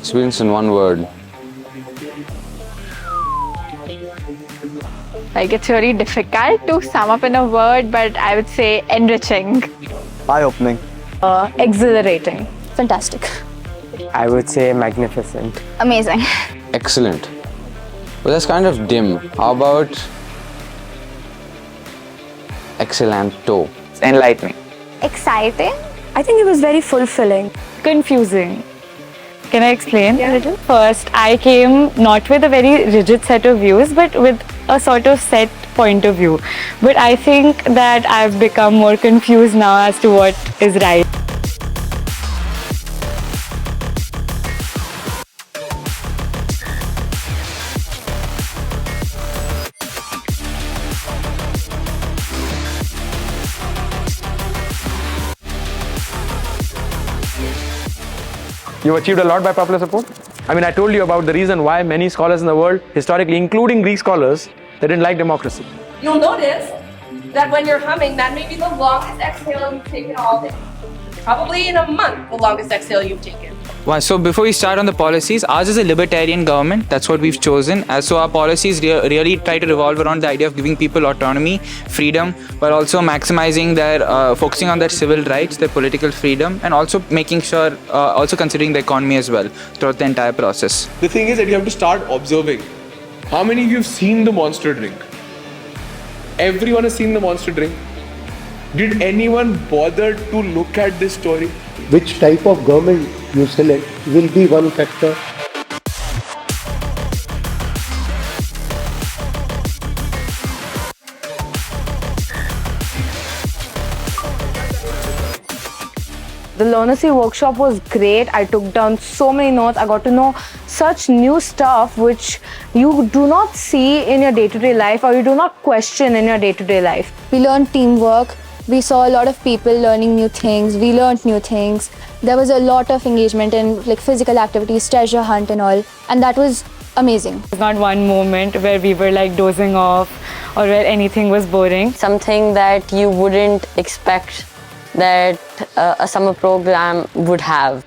Experience in one word. Like, it's really difficult to sum up in a word, but I would say enriching. Eye-opening. Exhilarating. Fantastic. I would say magnificent. Amazing. Excellent. Well, that's kind of dim. How about excellento? Enlightening. Exciting. I think it was very fulfilling. Confusing. Can I explain a little? First, I came not with a very rigid set of views, but with a sort of set point of view. But I think that I've become more confused now as to what is right. You've achieved a lot by popular support. I mean, I told you about the reason why many scholars in the world, historically, including Greek scholars, they didn't like democracy. You'll notice that when you're humming, that may be the longest exhale you've taken all day. Probably in a month, the longest exhale you've taken. So before we start on the policies, ours is a libertarian government. That's what we've chosen. So our policies really try to revolve around the idea of giving people autonomy, freedom, but also maximizing their, focusing on their civil rights, their political freedom, and also making sure, also considering the economy as well throughout the entire process. The thing is that you have to start observing. How many of you have seen the monster drink? Everyone has seen the monster drink. Did anyone bother to look at this story? Which type of government you select will be one factor. The Learnacy workshop was great. I took down so many notes. I got to know such new stuff which you do not see in your day-to-day life, or you do not question in your day-to-day life. We learned teamwork. We saw a lot of people learning new things. We learned new things. There was a lot of engagement in like physical activities, treasure hunt and all. And that was amazing. There's not one moment where we were like dozing off or where anything was boring. Something that you wouldn't expect that a summer program would have.